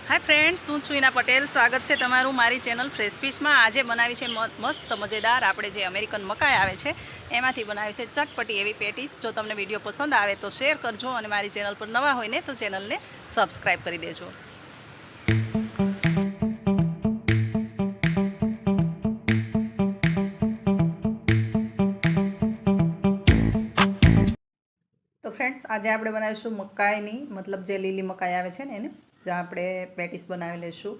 Hi friends, हूँ છું ઈના પટેલ। સ્વાગત છે તમારું મારી ચેનલ ફ્રેશ ફિશમાં। આજે બનાવી છે મસ્ત મજેદાર આપણે જે અમેરિકન મકાઈ આવે છે એમાંથી બનાવી છે ચટપટી એવી પેટીસ। જો તમને વિડીયો પસંદ આવે તો શેર કરજો અને મારી ચેનલ પર નવા હોય ને તો ચેનલને સબસ્ક્રાઈબ કરી દેજો। તો ફ્રેન્ડ્સ, આજે આપણે બનાવીશું મકાઈની, મતલબ જે લીલી મકાઈ આવે છે ને એને આપણે પેટીસ બનાવી લઈશું।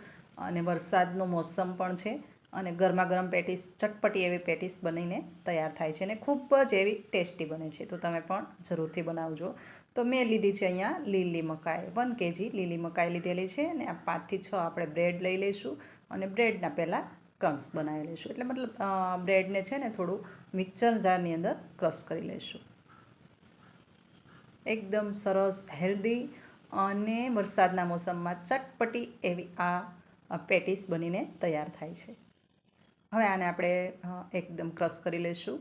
અને વરસાદનો મોસમ પણ છે અને ગરમા ગરમ પેટીસ, ચટપટી એવી પેટીસ બનીને તૈયાર થાય છે અને ખૂબ જ એવી ટેસ્ટી બને છે। તો તમે પણ જરૂરથી બનાવજો। તો મેં લીધી છે અહીંયા લીલી મકાઈ, 1 kg લીલી મકાઈ લીધેલી છે અને આ 5 થી 6 આપણે બ્રેડ લઈ લઈશું અને બ્રેડના પહેલાં ક્રમ્સ બનાવી લઈશું। એટલે મતલબ બ્રેડને છે ને થોડું મિક્સર જારની અંદર ક્રશ કરી લઈશું। એકદમ સરસ હેલ્ધી અને વરસાદના મોસમમાં ચટપટી એવી આ પેટીસ બનીને તૈયાર થાય છે। હવે આને આપણે એકદમ ક્રશ કરી લઈશું।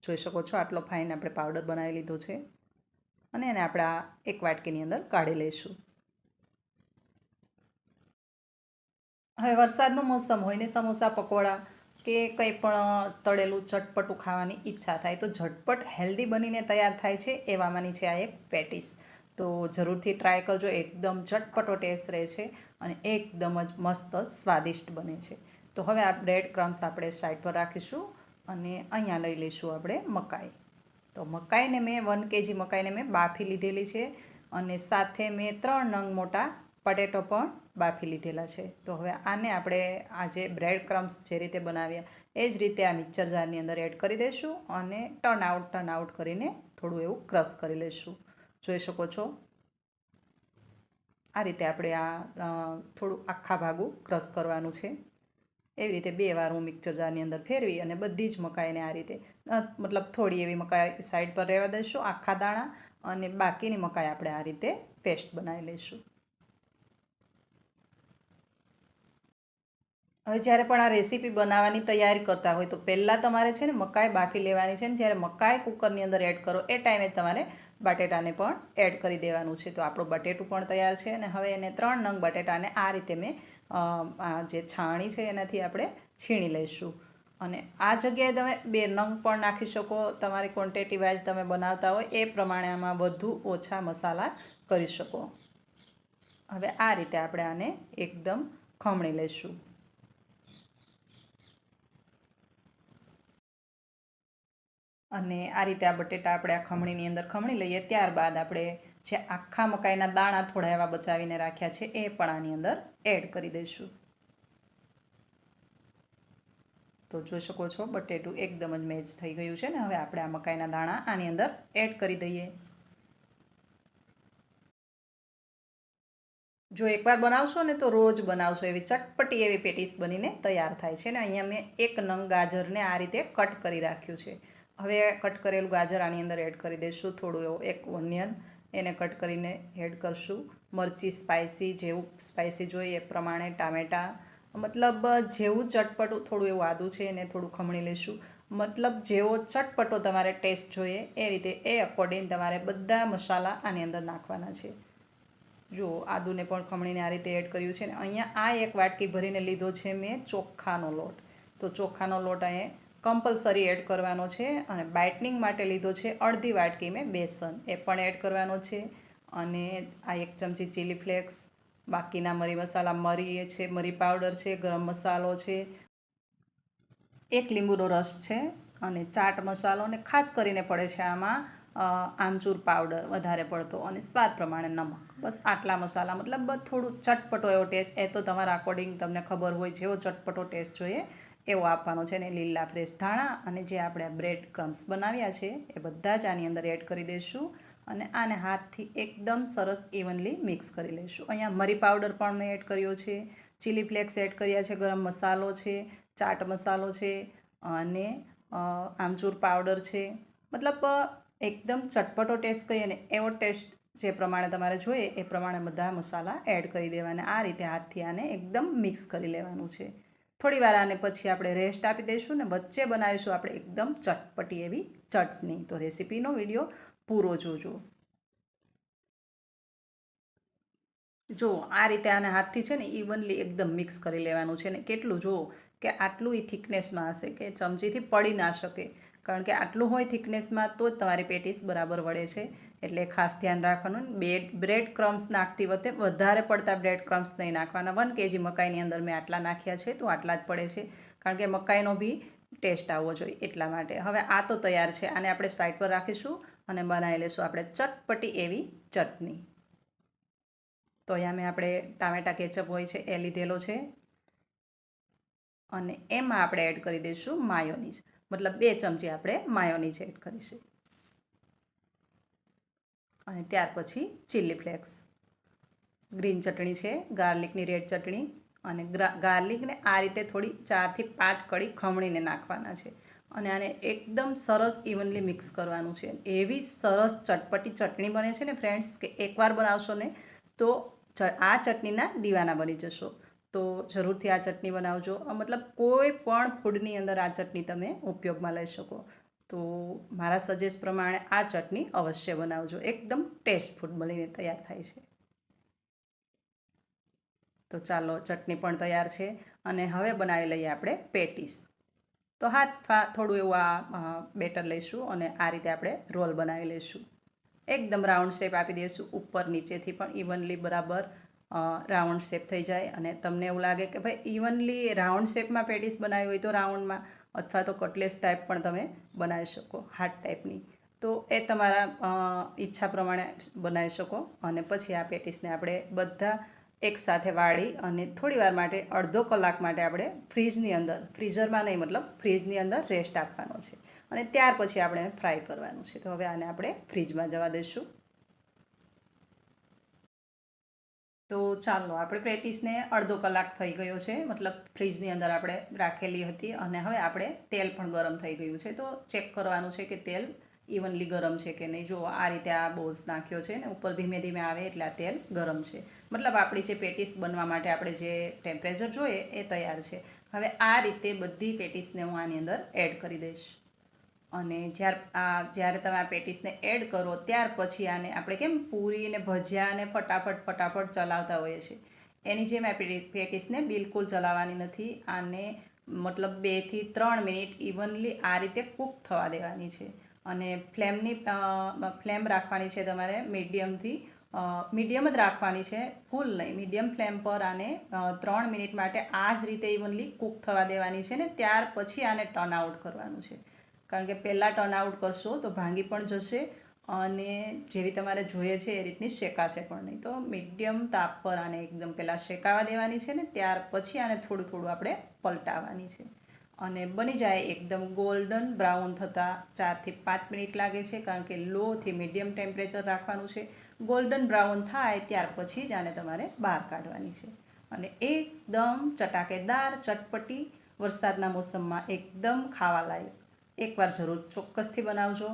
જોઈ શકો છો આટલો ફાઇન આપણે પાવડર બનાવી લીધો છે અને એને આપણે આ એક વાટકીની અંદર કાઢી લઈશું। હવે વરસાદનો મોસમ હોય ને સમોસા, પકોડા કે કંઈ પણ તળેલું ચટપટું ખાવાની ઈચ્છા થાય તો ઝટપટ હેલ્ધી બનીને તૈયાર થાય છે એવામાંની છે આ એક પેટીસ। તો જરૂરથી ટ્રાય કરજો, એકદમ ચટપટો ટેસ્ટ રહે છે અને એકદમ જ મસ્ત સ્વાદિષ્ટ બને છે। તો હવે આ બ્રેડ ક્રમ્સ આપણે સાઈડ પર રાખીશું અને અહીંયા લઈ લઈશું આપણે મકાઈ। તો મકાઈને મેં 1 kg મકાઈને મેં બાફી લીધેલી છે અને સાથે મેં 3 નંગ મોટા પટેટો પણ બાફી લીધેલા છે। તો હવે આને આપણે આજે બ્રેડ ક્રમ્સ જે રીતે બનાવ્યા એ જ રીતે આ મિક્સર જારની અંદર એડ કરી દઈશું અને ટર્ન આઉટ કરીને થોડું એવું ક્રશ કરી લઈશું। જોઈ શકો છો આ રીતે આપણે આ થોડું આખા ભાગું ક્રશ કરવાનું છે। એવી રીતે 2 વાર હું મિક્સર જારની અંદર ફેરવી અને બધી જ મકાઈને આ રીતે મતલબ થોડી એવી મકાઈ સાઈડ પર રહેવા દઈશું, આખા દાણા, અને બાકીની મકાઈ આપણે આ રીતે પેસ્ટ બનાવી લઈશું। હવે જ્યારે પણ આ રેસીપી બનાવવાની તૈયારી કરતા હોય તો પહેલાં તમારે છે ને મકાઈ બાફી લેવાની છે ને જ્યારે મકાઈ કુકરની અંદર એડ કરો એ ટાઈમે તમારે બટેટાને પણ એડ કરી દેવાનું છે। તો આપણું બટેટું પણ તૈયાર છે અને હવે એને 3 નંગ બટેટાને આ રીતે મેં જે છાણી છે એનાથી આપણે છીણી લઈશું અને આ જગ્યાએ તમે 2 નંગ પણ નાખી શકો। તમારી ક્વોન્ટિટી વાઇઝ તમે બનાવતા હોય એ પ્રમાણે આમાં વધુ ઓછા મસાલા કરી શકો। હવે આ રીતે આપણે આને એકદમ ખમણી લઈશું। અને આ રીતે આ બટેટા આપણે આ ખમણીની અંદર ખમણી લઈએ। ત્યારબાદ આપણે જે આખા મકાઈના દાણા થોડા એવા બચાવીને રાખ્યા છે એ પણ આની અંદર એડ કરી દઈશું। તો જોઈ શકો છો બટેટું એકદમ જ મેચ થઈ ગયું છે ને। હવે આપણે આ મકાઈના દાણા આની અંદર એડ કરી દઈએ। જો એકવાર બનાવશો ને તો રોજ બનાવશો, એવી ચટપટી એવી પેટીસ બનીને તૈયાર થાય છે ને। અહીંયા મેં 1 નંગ ગાજરને આ રીતે કટ કરી રાખ્યું છે। હવે કટ કરેલું ગાજર આની અંદર એડ કરી દઈશું। થોડું એવું 1 ઓનિયન એને કટ કરીને એડ કરશું। મરચી સ્પાઇસી, જેવું સ્પાઇસી જોઈએ એ પ્રમાણે, ટામેટાં, મતલબ જેવું ચટપટું, થોડું એવું આદું છે એને થોડું ખમણી લઈશું। મતલબ જેવો ચટપટો તમારે ટેસ્ટ જોઈએ એ રીતે એ અકોર્ડિંગ તમારે બધા મસાલા આની અંદર નાખવાના છે। જો આદુને પણ ખમણીને આ રીતે એડ કર્યું છે ને અહીંયા આ 1 વાટકી ભરીને લીધો છે મેં ચોખાનો લોટ। તો ચોખાનો લોટ અહીંયા કમ્પલસરી એડ કરવાનો છે અને બાઇટનિંગ માટે લીધો છે અડધી વાટકી મેં બેસન, એ પણ એડ કરવાનો છે। અને આ 1 ચમચી ચીલી ફ્લેક્સ, બાકીના મરી મસાલા, મરી છે, મરી પાવડર છે, ગરમ મસાલો છે, 1 લીંબુનો રસ છે અને ચાટ મસાલો, અને ખાસ કરીને પડે છે આમાં આમચૂર પાવડર વધારે પડતો, અને સ્વાદ પ્રમાણે નમક। બસ આટલા મસાલા, મતલબ થોડું ચટપટો એવો ટેસ્ટ એ તો તમારા અકોર્ડિંગ તમને ખબર હોય જેવો ચટપટો ટેસ્ટ જોઈએ એવો આપવાનો છે। ને લીલા ફ્રેશ ધાણા અને જે આપણે બ્રેડ ક્રમ્સ બનાવ્યા છે એ બધા જ આની અંદર એડ કરી દઈશું અને આને હાથથી એકદમ સરસ ઇવનલી મિક્સ કરી લઈશું। અહીંયા મરી પાવડર પણ મેં એડ કર્યો છે, ચીલી ફ્લેક્સ એડ કર્યા છે, ગરમ મસાલો છે, ચાટ મસાલો છે અને આમચૂર પાવડર છે। મતલબ એકદમ ચટપટો ટેસ્ટ કહીએ ને એવો ટેસ્ટ જે પ્રમાણે તમારે જોઈએ એ પ્રમાણે બધા મસાલા એડ કરી દેવાના। આ રીતે હાથથી આને એકદમ મિક્સ કરી લેવાનું છે। થોડી વાર આને પછી આપણે રેસ્ટ આપી દઈશું ને વચ્ચે બનાવીશું આપણે એકદમ ચટપટી એવી ચટણી। તો રેસીપીનો વિડીયો પૂરો જોજો। જો આ રીતે આને હાથથી છે ને ઇવનલી એકદમ મિક્સ કરી લેવાનું છે ને કેટલું જુઓ કે આટલું એ થિકનેસમાં હશે કે ચમચીથી પડી ના શકે, કારણ કે આટલું હોય થિકનેસમાં તો જ તમારી પેટીસ બરાબર વળે છે. એટલે ખાસ ધ્યાન રાખવાનું. બ્રેડ ક્રમ્સ નાખતી વખતે વધારે પડતા બ્રેડ ક્રમ્સ નહીં નાખવાના. 1 kg મકાઈની અંદર મેં આટલા નાખ્યા છે તો આટલા જ પડે છે, કારણ કે મકાઈનો બી ટેસ્ટ આવવો જોઈએ એટલા માટે. હવે આ તો તૈયાર છે, આને આપણે સાઈડ પર રાખીશું અને બનાવી લઈશું આપણે ચટપટી એવી ચટણી. તો અહીંયા મેં આપણે ટામેટા કેચઅપ હોય છે એ લીધેલો છે અને એમાં આપણે એડ કરી દઈશું માયોનીઝ, મતલબ 2 ચમચી આપણે માયોનીઝ એડ કરીશું. અને ત્યાર પછી ચીલી ફ્લેક્સ, ગ્રીન ચટણી છે, ગાર્લિકની રેડ ચટણી, અને ગાર્લિકને આ રીતે થોડી 4 થી 5 કળી ખમણીને નાખવાના છે અને આને એકદમ સરસ ઇવનલી મિક્સ કરવાનું છે. એવી સરસ ચટપટી ચટણી બને છે ને ફ્રેન્ડ્સ કે એકવાર બનાવશો ને તો આ ચટણીના દીવાના બની જશો. તો જરૂરથી આ ચટણી બનાવજો. મતલબ કોઈ પણ ફૂડની અંદર આ ચટણી તમે ઉપયોગમાં લઈ શકો. તો મારા સજેસ્ટ પ્રમાણે આ ચટણી અવશ્ય બનાવજો. એકદમ ટેસ્ટફુલ બનીને તૈયાર થાય છે. તો ચાલો, ચટણી પણ તૈયાર છે અને હવે બનાવી લઈએ આપણે પેટીસ. તો થોડું એવું આ બેટર લઈશું અને આ રીતે આપણે રોલ બનાવી લઈશું. એકદમ રાઉન્ડ શેપ આપી દઈશું, ઉપર નીચેથી પણ ઇવનલી બરાબર રાઉન્ડ શેપ થઈ જાય. અને તમને એવું લાગે કે ભાઈ ઇવનલી રાઉન્ડ શેપમાં પેટીસ બનાવી હોય તો રાઉન્ડમાં, અથવા તો કટલેસ ટાઈપ પણ તમે બનાવી શકો, હાર્ટ ટાઈપની. તો એ તમારા ઈચ્છા પ્રમાણે બનાવી શકો. અને પછી આ પેટીસને આપણે બધા એકસાથે વાળી અને થોડીવાર માટે, અડધો કલાક માટે આપણે ફ્રીજની અંદર, ફ્રીઝરમાં નહીં મતલબ ફ્રીજની અંદર રેસ્ટ આપવાનો છે અને ત્યાર પછી આપણે ફ્રાય કરવાનું છે. તો હવે આને આપણે ફ્રીજમાં જવા દઈશું. તો ચાલો, આપણે પેટીસને અડધો કલાક થઈ ગયો છે, મતલબ ફ્રીજની અંદર આપણે રાખેલી હતી. અને હવે આપણે તેલ પણ ગરમ થઈ ગયું છે. તો ચેક કરવાનું છે કે તેલ ઇવનલી ગરમ છે કે નહીં. જો આ રીતે આ બોલ્સ નાખ્યો છે ને ઉપર ધીમે ધીમે આવે એટલે આ તેલ ગરમ છે, મતલબ આપણી જે પેટીસ બનવા માટે આપણે જે ટેમ્પરેચર જોઈએ એ તૈયાર છે. હવે આ રીતે બધી પેટીસને હું આની અંદર એડ કરી દઈશ. અને જ્યારે તમે આ પેટીસને એડ કરો ત્યાર પછી આને આપણે કેમ પૂરી ને ભજીયાને ફટાફટ ચલાવતા હોઈએ છીએ, એની જેમ આ પેટીસને બિલકુલ ચલાવવાની નથી. આને મતલબ 2 થી 3 મિનિટ ઇવનલી આ રીતે કૂક થવા દેવાની છે. અને ફ્લેમ રાખવાની છે તમારે મીડિયમ જ રાખવાની છે, ફૂલ નહીં, મીડિયમ ફ્લેમ પર આને 3 મિનિટ માટે આ જ રીતે ઇવનલી કૂક થવા દેવાની છે ને ત્યાર પછી આને ટર્ન આઉટ કરવાનું છે. કારણ કે પહેલાં ટર્ન આઉટ કરશો તો ભાંગી પણ જશે અને જેવી તમારે જોઈએ છે એ રીતની શેકાશે પણ નહીં. તો મીડિયમ તાપ પર આને એકદમ પહેલાં શેકાવા દેવાની છે ને ત્યાર પછી આને થોડું આપણે પલટાવવાની છે. અને બની જાય એકદમ ગોલ્ડન બ્રાઉન થતાં 4 થી 5 મિનિટ લાગે છે, કારણ કે લોથી મીડિયમ ટેમ્પરેચર રાખવાનું છે. ગોલ્ડન બ્રાઉન થાય ત્યાર પછી જ આને તમારે બહાર કાઢવાની છે. અને એકદમ ચટાકેદાર ચટપટી વરસાદના મોસમમાં એકદમ ખાવા લાયક. એકવાર જરૂર ચોક્કસથી બનાવજો,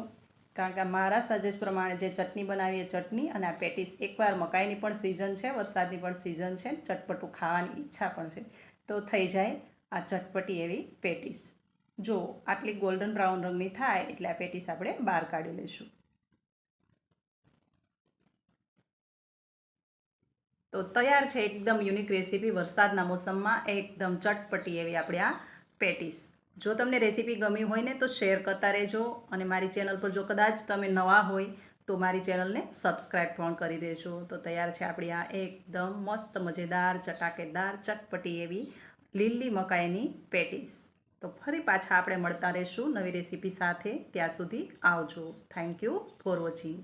કારણ કે મારા સજેસ્ટ પ્રમાણે જે ચટણી બનાવી એ ચટણી અને આ પેટીસ, એકવાર મકાઈની પણ સિઝન છે, વરસાદની પણ સિઝન છે, ચટપટું ખાવાની ઈચ્છા પણ છે, તો થઈ જાય આ ચટપટી એવી પેટીસ. જો આટલી ગોલ્ડન બ્રાઉન રંગની થાય એટલે આ પેટીસ આપણે બહાર કાઢી લઈશું. તો તૈયાર છે એકદમ યુનિક રેસીપી વરસાદના મોસમમાં એકદમ ચટપટી એવી આપણી આ પેટીસ. જો તમને રેસીપી ગમી હોય ને તો શેર કરતા રહેજો. અને મારી ચેનલ પર જો કદાચ તમે નવા હોય તો મારી ચેનલને સબસ્ક્રાઈબ પણ કરી દેજો. તો તૈયાર છે આપણી આ એકદમ મસ્ત મજેદાર ચટાકેદાર ચટપટી એવી લીલી મકાઈની પેટીસ. તો ફરી પાછા આપણે મળતા રહીશું નવી રેસીપી સાથે. ત્યાં સુધી આવજો. Thank you for watching.